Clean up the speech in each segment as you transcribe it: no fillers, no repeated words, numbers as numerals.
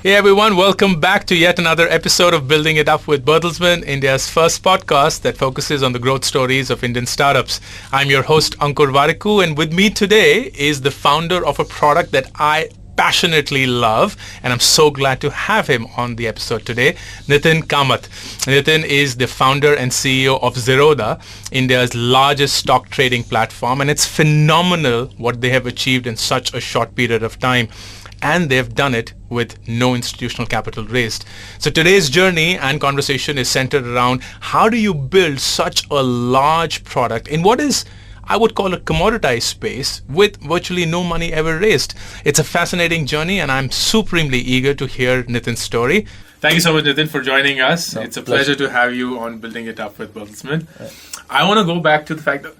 Hey everyone, welcome back to yet another episode of Building It Up with Bertelsmann, India's first podcast that focuses on the growth stories of Indian startups. I'm your host Ankur Variku, and with me today is the founder of a product that I passionately love, and I'm so glad to have him on the episode today, Nithin Kamath. Nithin is the founder and CEO of Zerodha, India's largest stock trading platform, and it's phenomenal what they have achieved in such a short period of time. And they've done it with no institutional capital raised. So today's journey and conversation is centered around how do you build such a large product in what is, I would call, a commoditized space with virtually no money ever raised. It's a fascinating journey, and I'm supremely eager to hear Nithin's story. Thank you so much, Nithin, for joining us. It's a pleasure to have you on Building It Up with Bertelsmann. I want to go back to the fact that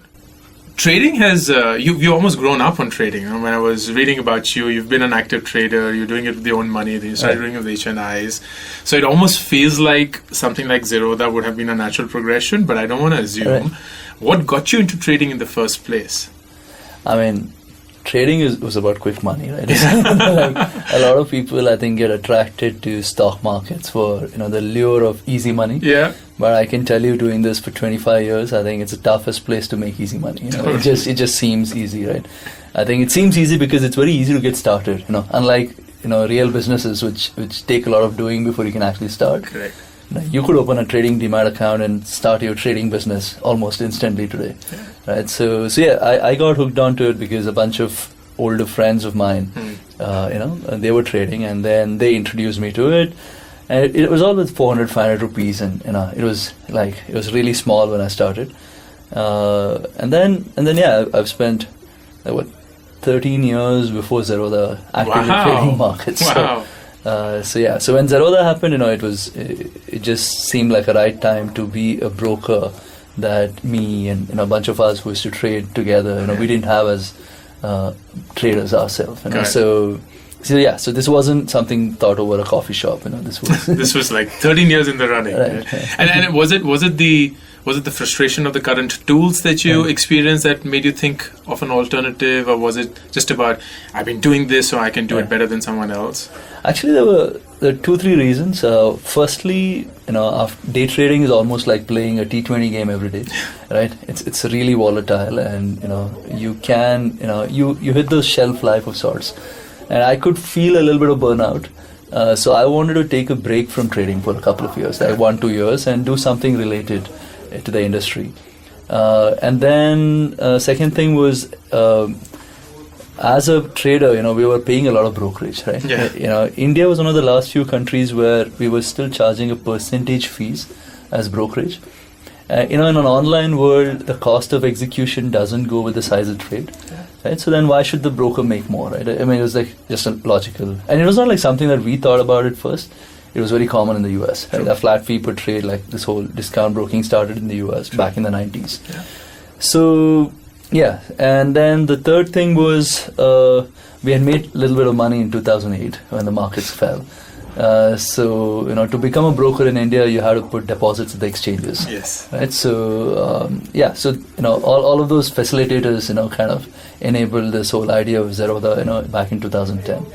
trading has, you've almost grown up on trading. When I was reading about you, you've been an active trader, you're doing it with your own money, then you started doing it with HNIs. So it almost feels like something like Zerodha would have been a natural progression, but I don't want to assume. What got you into trading in the first place? I mean, trading was about quick money, right? Like, a lot of people, I think, get attracted to stock markets for, the lure of easy money. Yeah. But I can tell you, doing this for 25 years, I think it's the toughest place to make easy money. It just seems easy, right? I think it seems easy because it's very easy to get started. Unlike real businesses which take a lot of doing before you can actually start. Correct. You could open a trading demat account and start your trading business almost instantly today, right? So I got hooked onto it because a bunch of older friends of mine, they were trading, and then they introduced me to it. And it was all with 400, 500 rupees, and it was really small when I started. And then I've spent 13 years before Zerodha actively trading markets. Wow. So when Zerodha happened, it just seemed like a right time to be a broker that me and a bunch of us who used to trade together. We didn't have as traders ourselves. So this wasn't something thought over a coffee shop. This was like 13 years in the running. Right. And was it the frustration of the current tools that you experienced that made you think of an alternative, or was it just about, I've been doing this so I can do it better than someone else? Actually, there were 2-3 reasons. Firstly, day trading is almost like playing a T20 game every day, right? It's really volatile, and you can you hit the shelf life of sorts, and I could feel a little bit of burnout. So I wanted to take a break from trading for a couple of years, like 1-2 years, and do something related to the industry. And then second thing was, as a trader, we were paying a lot of brokerage, right? Yeah. India was one of the last few countries where we were still charging a percentage fees as brokerage. In an online world, the cost of execution doesn't go with the size of trade, right? So then why should the broker make more, right? I mean, it was like just a logical, and it was not like something that we thought about at first. It was very common in the US, right? A flat fee per trade, like this whole discount broking started in the US back in the 90s. Yeah. So, and then the third thing was we had made a little bit of money in 2008 when the markets fell. So, to become a broker in India, you had to put deposits at the exchanges. Yes. Right? So, all of those facilitators, kind of enabled this whole idea of Zerodha, back in 2010.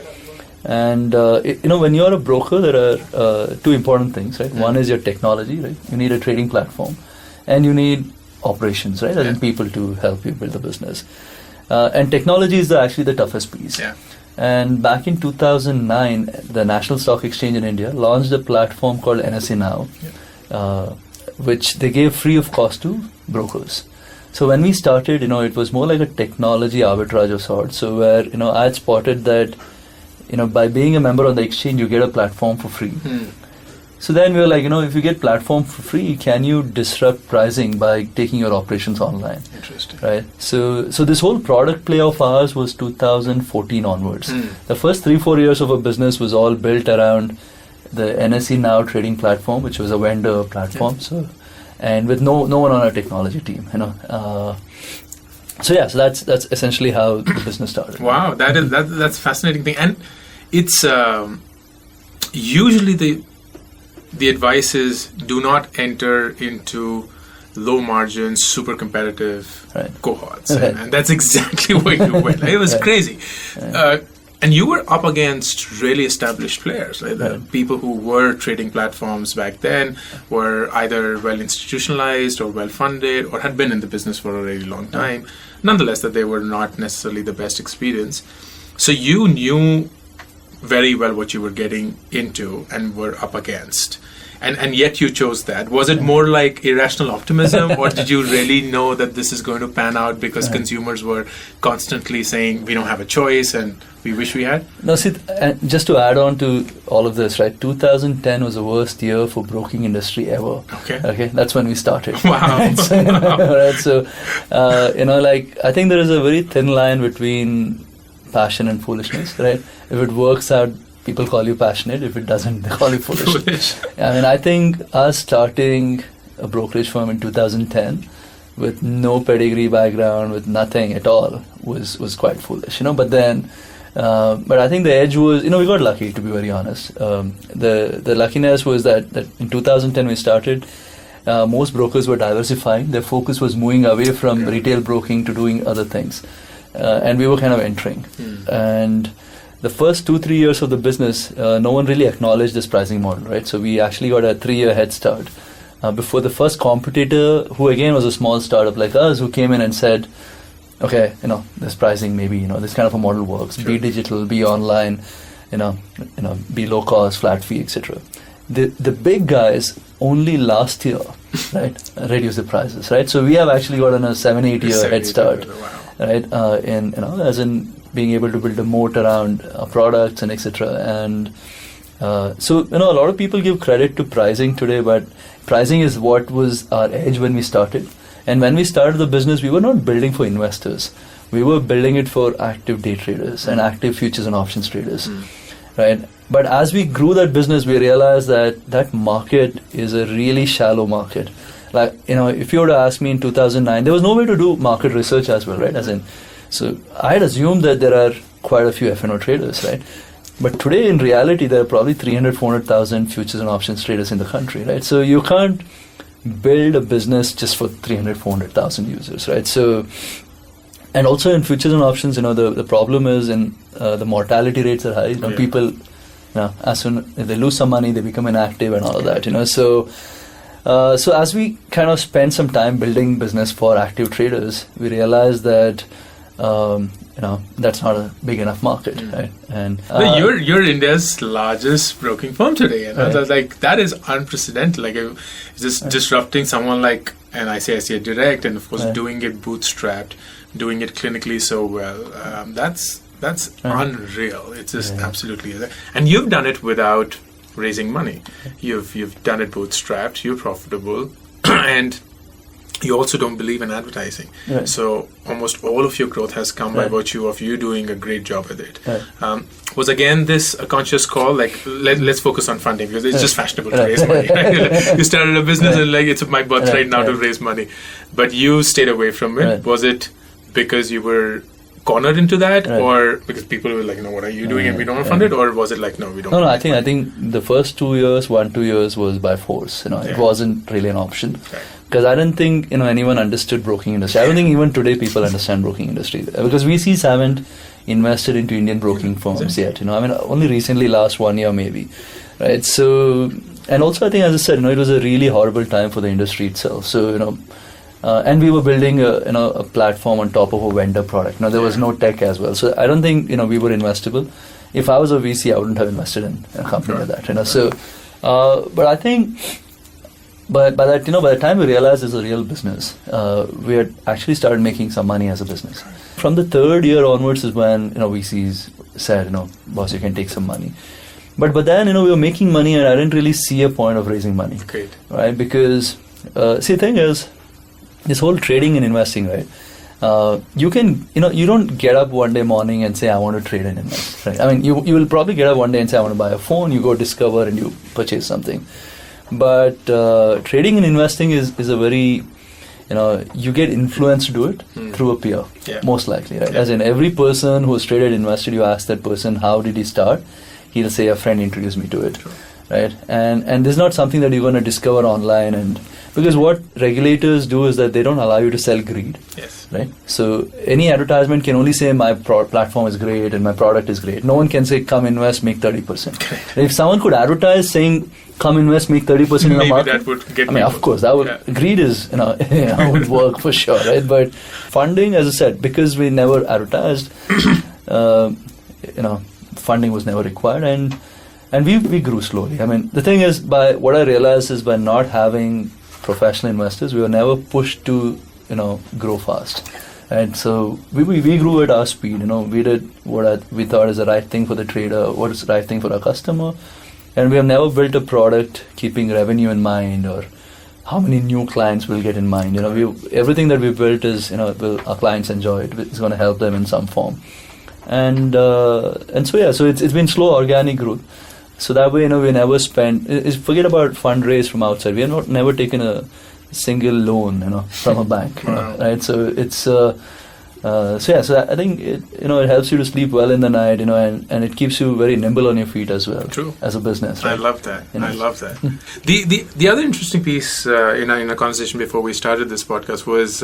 And, when you're a broker, there are two important things, right? One is your technology, right? You need a trading platform, and you need operations, right? As in people to help you build the business. And technology is actually the toughest piece. Yeah. And back in 2009, the National Stock Exchange in India launched a platform called NSE Now, which they gave free of cost to brokers. So when we started, it was more like a technology arbitrage of sorts. So where, I had spotted that, by being a member on the exchange, you get a platform for free. So then we were like, if you get platform for free, can you disrupt pricing by taking your operations online? Interesting. Right. So this whole product play of ours was 2014 onwards. The first 3-4 years of a business was all built around the NSE Now trading platform, which was a vendor platform. So, and with no one on our technology team, So that's essentially how the business started. Wow, that's a fascinating thing, and it's usually the advice is do not enter into low margin, super competitive cohorts, and that's exactly where you went. It was crazy. And you were up against really established players, right? The people who were trading platforms back then were either well institutionalized or well funded or had been in the business for a really long time. Nonetheless, that they were not necessarily the best experience. So you knew very well what you were getting into and were up against. And yet you chose that. Was it more like irrational optimism, or did you really know that this is going to pan out because consumers were constantly saying we don't have a choice and we wish we had? No, see, just to add on to all of this, right? 2010 was the worst year for broking industry ever. Okay, that's when we started. Wow. Right? So, right? So, I think there is a very thin line between passion and foolishness, right? If it works out, people call you passionate. If it doesn't, they call you foolish. I mean, I think us starting a brokerage firm in 2010 with no pedigree background, with nothing at all, was quite foolish, But then, but I think the edge was, we got lucky, to be very honest. The luckiness was that in 2010 we started. Most brokers were diversifying. Their focus was moving away from retail broking to doing other things, and we were kind of entering. And the first 2-3 years of the business, no one really acknowledged this pricing model, right? So we actually got a 3-year head start before the first competitor, who again was a small startup like us, who came in and said, okay, this pricing, maybe, this kind of a model works. Sure. Be digital, be online, be low cost, flat fee, etc. The big guys only last year, right, reduced the prices, right? So we have actually gotten a 7-8 year head start, right? As in being able to build a moat around products and etc. And so a lot of people give credit to pricing today, but pricing is what was our edge when we started. And when we started the business, we were not building for investors. We were building it for active day traders and active futures and options traders, right? But as we grew that business, we realized that market is a really shallow market. Like, if you were to ask me in 2009, there was no way to do market research as well, right? So I had assumed that there are quite a few F&O traders, right? But today, in reality, there are probably 400,000 futures and options traders in the country, right? So you can't build a business just for 400,000 users, right? So, and also in futures and options, the problem is the mortality rates are high. People, as soon as they lose some money, they become inactive and all of that, So as we kind of spend some time building business for active traders, we realized that that's not a big enough market, right? And you're India's largest broking firm today, right. That is unprecedented. It's just disrupting someone like an ICICI Direct, and of course doing it bootstrapped, doing it clinically so well. That's unreal. It's just absolutely, and you've done it without raising money. You've done it bootstrapped. You're profitable, and you also don't believe in advertising. Right. So almost all of your growth has come by virtue of you doing a great job with it. Right. Was again this a conscious call? Let's focus on funding because it's just fashionable to raise money. Right? You started a business and it's my birthright now to raise money. But you stayed away from it. Right. Was it because you were cornered into that, or because people were like, what are you doing and we don't want to fund it, or was it like, no, we don't? No, I think the first 2 years was by force. It wasn't really an option. Okay. Because I didn't think anyone understood broking industry. I don't think even today people understand broking industry, because VCs haven't invested into Indian broking firms yet. Only recently, last 1 year maybe, right? So, and also I think, as I said, it was a really horrible time for the industry itself. So and we were building a platform on top of a vendor product. There was no tech as well. So I don't think we were investable. If I was a VC, I wouldn't have invested in a company like that. So, but I think. But by the time we realized it's a real business, we had actually started making some money as a business. From the third year onwards is when VCs said, boss, you can take some money. But then we were making money, and I didn't really see a point of raising money. Great. Right? Because the thing is, this whole trading and investing, right? You can, you don't get up one day morning and say, I want to trade and invest. Right? You will probably get up one day and say, I want to buy a phone. You go discover and you purchase something. But trading and investing is a very, you get influenced to do it through a peer, most likely, right? As in every person who has traded, invested, you ask that person, how did he start? He'll say, a friend introduced me to it, right? And this is not something that you're going to discover online, and Because what regulators do is that they don't allow you to sell greed. Yes. Right? So any advertisement can only say my platform is great and my product is great. No one can say come invest, make 30%. Correct. If someone could advertise saying come invest, make 30% in the Maybe market, that would get I mean, of course, that would greed is would work for sure, right? But funding, as I said, because we never advertised, funding was never required, and we grew slowly. I mean, the thing is, what I realized is by not having professional investors, we were never pushed to grow fast. And so we grew at our speed. We did what we thought is the right thing for the trader, what is the right thing for our customer, and we have never built a product keeping revenue in mind or how many new clients we'll get in mind. Everything that we built is will our clients enjoy it? It's going to help them in some form. And so it's been slow organic growth. So that way, we never spent. Forget about fundraise from outside. We have never taken a single loan, from a bank, right? So it's so I think it helps you to sleep well in the night, and it keeps you very nimble on your feet as well. True. As a business. Right? I love that. I love that. The other interesting piece in a conversation before we started this podcast was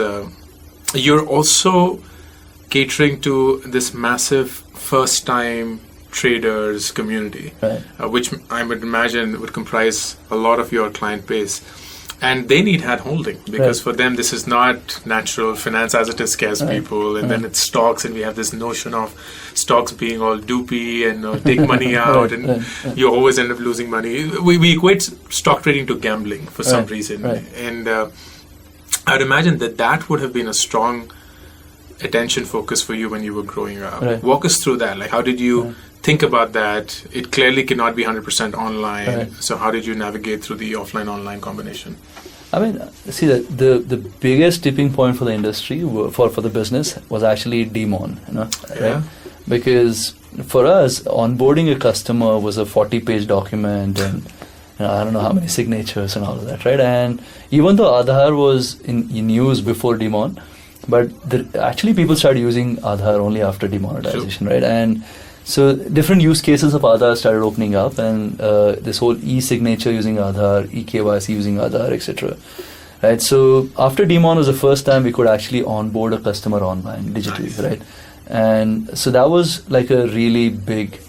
you're also catering to this massive first-time traders community, right. Which I would imagine would comprise a lot of your client base. And they need hand holding because for them this is not natural. Finance as it is scares people, and then it's stocks, and we have this notion of stocks being all doopy and take money out, and you always end up losing money. We equate stock trading to gambling for some reason, and I'd imagine that would have been a strong attention focus for you when you were growing up. Right. Walk us through that. Like, how did you think about that? It clearly cannot be 100% online. Right. So how did you navigate through the offline-online combination? I mean, see, the biggest tipping point for the industry, for the business, was actually demon, right? Because for us, onboarding a customer was a 40-page document, and I don't know how many signatures and all of that, right? And even though Aadhaar was in use before demon, but actually people started using Aadhaar only after demonetization, right? And so different use cases of Aadhaar started opening up, and this whole e-signature using Aadhaar, e-KYC using Aadhaar, etc. Right? So after demon was the first time we could actually onboard a customer online digitally, right? And so that was like a really big,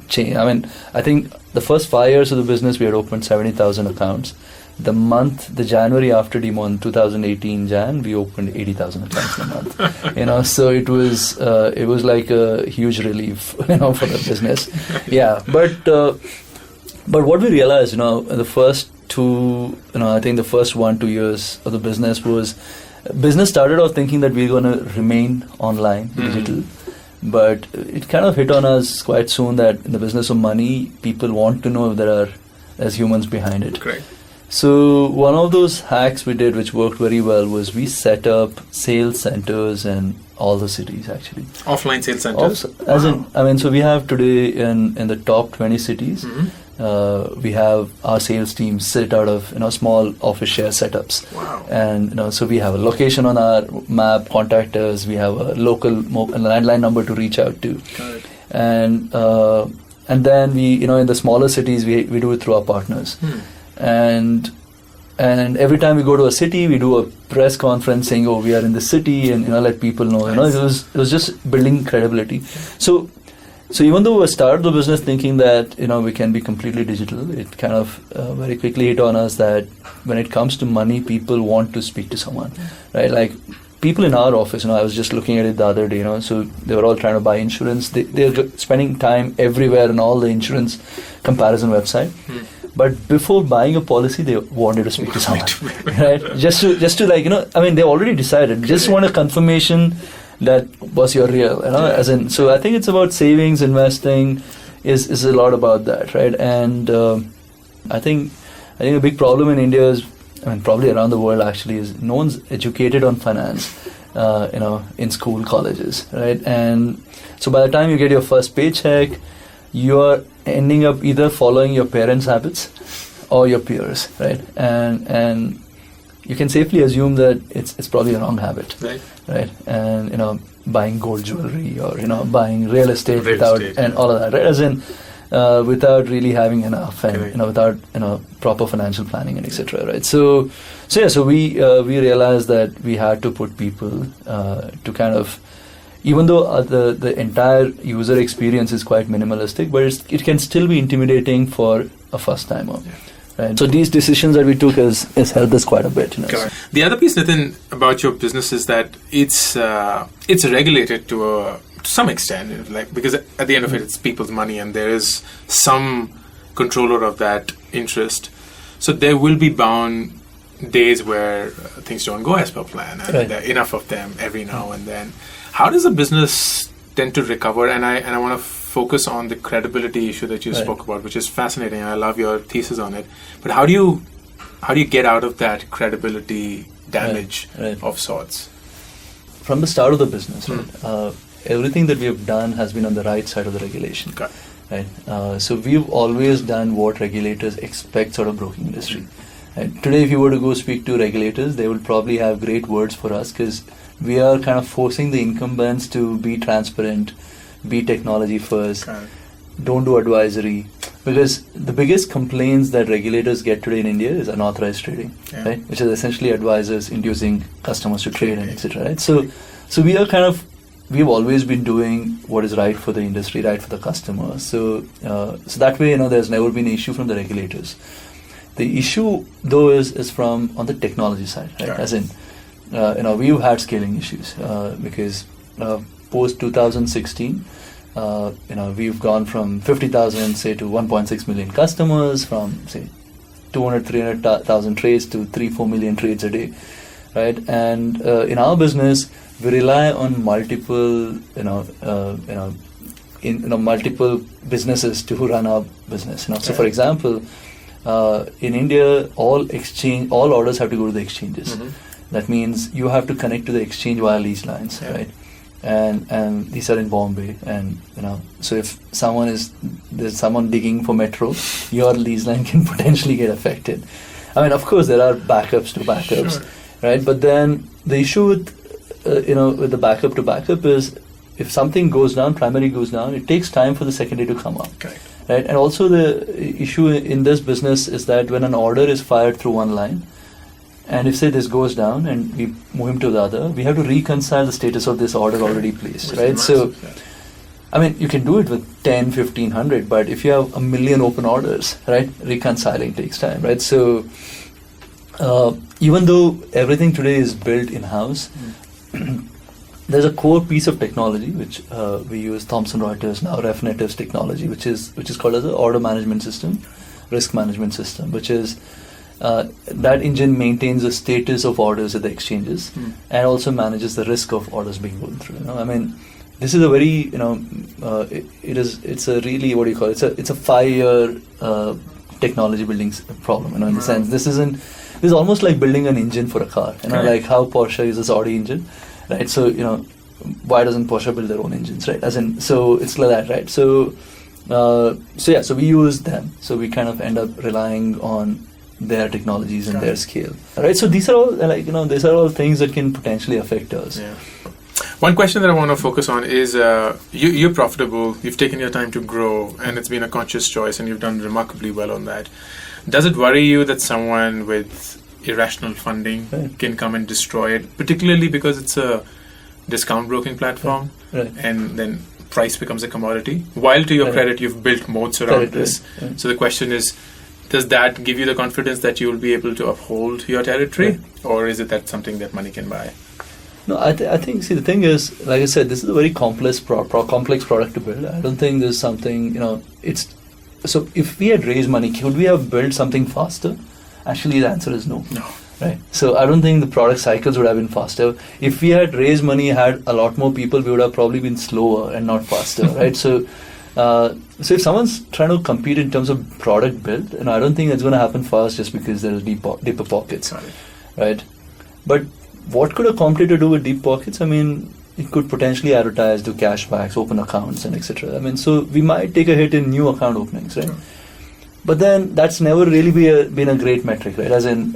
change. I mean, I think the first 5 years of the business we had opened 70,000 accounts. The January after demon 2018 Jan, we opened 80,000 accounts in a month. So it was like a huge relief, for the business. Yeah, but what we realized, the first I think the first 1-2 years of the business started off thinking that we're going to remain online, digital. But it kind of hit on us quite soon that in the business of money, people want to know if there's humans behind it. Great. So one of those hacks we did, which worked very well, was we set up sales centers in all the cities, actually. Offline sales centers? So we have today in the top 20 cities, we have our sales team sit out of small office share setups. Wow. And so we have a location on our map, contact us, we have a local landline number to reach out to. Got it. And then we, in the smaller cities, we do it through our partners. And every time we go to a city, we do a press conference saying, "Oh, we are in the city," and let people know. Nice. It was just building credibility. So even though we started the business thinking that we can be completely digital, it kind of very quickly hit on us that when it comes to money, people want to speak to someone, right? Like people in our office. I was just looking at it the other day. So they were all trying to buy insurance. They're spending time everywhere on all the insurance comparison website. But before buying a policy, they wanted to speak to someone, right? Just to they already decided. Just want a confirmation that was your real, So I think it's about savings, investing, is a lot about that, right? And I think a big problem in India is, probably around the world actually, is no one's educated on finance, in school, colleges, right? And so by the time you get your first paycheck, you're ending up either following your parents' habits or your peers, right? And you can safely assume that it's probably a wrong habit, right? And buying gold jewelry or buying real estate and all of that, right? without really having enough, and Correct. without proper financial planning and etc. Right. So we realized that we had to put people to kind of, even though the entire user experience is quite minimalistic, but it can still be intimidating for a first timer. Yeah. Right. So these decisions that we took has helped us quite a bit. Correct. The other piece, Nithin, about your business is that it's regulated to some extent, like, because at the end of it, it's people's money, and there is some controller of that interest. So there will be bound days where things don't go as per plan, and Right. there are enough of them every now and then. How does a business tend to recover? And I want to focus on the credibility issue that you Right. spoke about, which is fascinating, and I love your thesis on it. But how do you get out of that credibility damage Right. of sorts? From the start of the business, right, everything that we have done has been on the right side of the regulation. Okay. Right. So we've always done what regulators expect out of broking industry. Right. Today, if you were to go speak to regulators, they will probably have great words for us, because we are kind of forcing the incumbents to be transparent, be technology first, Okay. don't do advisory. Because the biggest complaints that regulators get today in India is unauthorized trading, Yeah. right? Which is essentially advisors inducing customers to trade and Trading. etc. Right? So we are we've always been doing what is right for the industry, right for the customer. So that way, there's never been an issue from the regulators. The issue, though, is from on the technology side, right? Right. As in, we've had scaling issues because post 2016, we've gone from 50,000, say, to 1.6 million customers, from say 300,000 trades to 3-4 million trades a day, right? And in our business, we rely on multiple, multiple businesses to run our business. So, for example, in India, all orders have to go to the exchanges. Mhm. That means you have to connect to the exchange via lease lines, Yeah. right? And these are in Bombay, and so if there's someone digging for metro, your lease line can potentially get affected. I mean, of course, there are backups to backups, Sure. right? But then the issue with with the backup to backup is, if something goes down, primary goes down, it takes time for the secondary to come up. Correct. Right? And also the issue in this business is that when an order is fired through one line, and if say this goes down and we move him to the other, we have to reconcile the status of this order already placed, Which is right? So, massive, yeah. I mean, you can do it with 10, 1500, but if you have 1 million open orders, right, reconciling takes time, right? So, even though everything today is built in-house, there's a core piece of technology which we use, Thomson Reuters now, Refnetive's technology, which is called as an order management system, risk management system, which is that engine maintains the status of orders at the exchanges and also manages the risk of orders being going through. I mean, this is a very it's a really, what do you call it? It's a 5-year technology building problem. In the sense, this is almost like building an engine for a car. Like how Porsche uses Audi engine, right? So why doesn't Porsche build their own engines, right? So it's like that, right? So we use them. So we kind of end up relying on their technologies and their scale, right? So these are all these are all things that can potentially affect us. Yeah. One question that I want to focus on is you're profitable, you've taken your time to grow, and it's been a conscious choice, and you've done remarkably well on that. Does it worry you that someone with irrational funding can come and destroy it, particularly because it's a discount broking platform, and then price becomes a commodity? While to your credit, you've built moats around this. Right. So the question is, does that give you the confidence that you will be able to uphold your territory, or is it that something that money can buy? No, I think, see, the thing is, like I said, this is a very complex product to build. I don't think there's something, so if we had raised money, could we have built something faster? Actually, the answer is no. No. Right. So I don't think the product cycles would have been faster. If we had raised money, had a lot more people, we would have probably been slower and not faster, right? So if someone's trying to compete in terms of product build, I don't think it's going to happen fast just because there's deeper pockets, right? But what could a competitor do with deep pockets? I mean, it could potentially advertise, do cashbacks, open accounts, and etc. I mean, so we might take a hit in new account openings, right? But then that's never really been a great metric, right? As in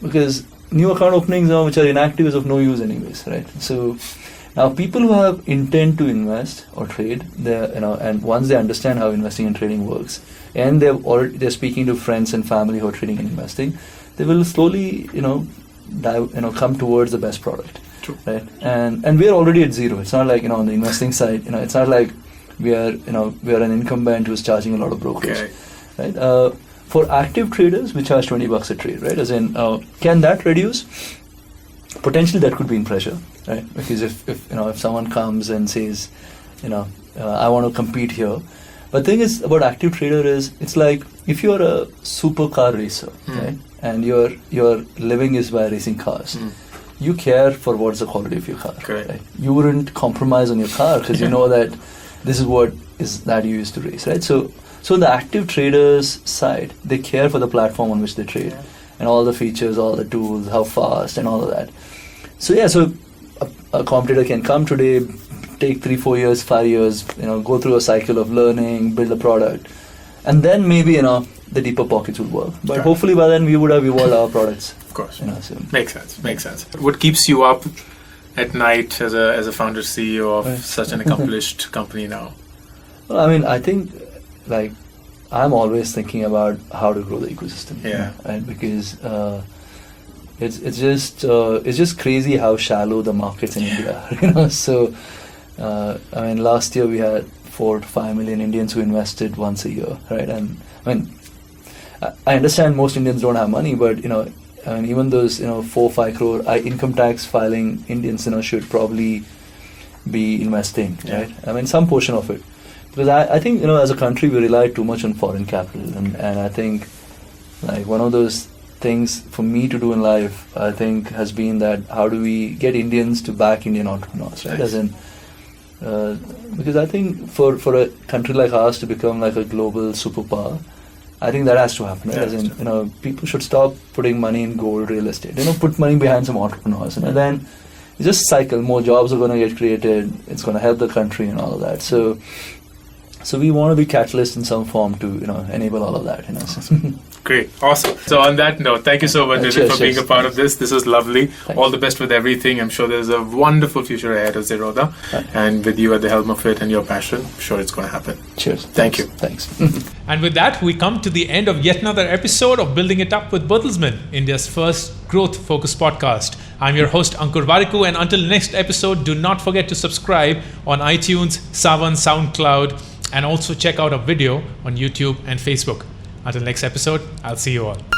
because new account openings now, which are inactive, is of no use anyways, right? So Now, people who have intent to invest or trade, and once they understand how investing and trading works, and they're speaking to friends and family who are trading and investing, they will slowly, come towards the best product. True. Right? And we're already at zero. It's not like, on the investing side, it's not like we are an incumbent who's charging a lot of brokerage. Okay. Right? For active traders, we charge $20 a trade, right? As in, can that reduce? Potentially, that could be in pressure, right? Because if someone comes and says, I want to compete here, but the thing is about active trader is it's like if you're a supercar racer, right, and your living is by racing cars, you care for what's the quality of your car. Correct. Right? You wouldn't compromise on your car because you know that this is what is that you used to race, right? So the active traders side, they care for the platform on which they trade. Yeah. And all the features, all the tools, how fast, and all of that. So a competitor can come today, take 3-4 years, 5 years, go through a cycle of learning, build a product, and then maybe the deeper pockets would work. But hopefully by then we would have evolved our products. Of course, so. Makes sense. What keeps you up at night as a founder CEO of such an accomplished company now? Well, I mean, I think I'm always thinking about how to grow the ecosystem. Yeah. Right? Because it's just crazy how shallow the markets in India are. So last year we had 4 to 5 million Indians who invested once a year, right? And I understand most Indians don't have money, but even those 4-5 crore income tax filing Indians should probably be investing, right? Some portion of it. Because I think, as a country, we rely too much on foreign capital. And I think, one of those things for me to do in life, I think, has been that how do we get Indians to back Indian entrepreneurs, right? Nice. As in, because I think for a country like ours to become like a global superpower, I think that has to happen, right? As in, people should stop putting money in gold, real estate. Put money behind some entrepreneurs. And then it's just cycle. More jobs are going to get created. It's going to help the country and all of that. So we want to be catalyst in some form to enable all of that. Great, awesome. So on that note, thank you so much, Nithin, for being a part of this. This was lovely. Thanks. All the best with everything. I'm sure there's a wonderful future ahead of Zerodha, and with you at the helm of it and your passion, I'm sure it's going to happen. Cheers. Thank you. Thanks. And with that, we come to the end of yet another episode of Building It Up with Bertelsmann, India's first growth-focused podcast. I'm your host, Ankur Variku, and until the next episode, do not forget to subscribe on iTunes, Savan, SoundCloud, and also check out our video on YouTube and Facebook. Until next episode, I'll see you all.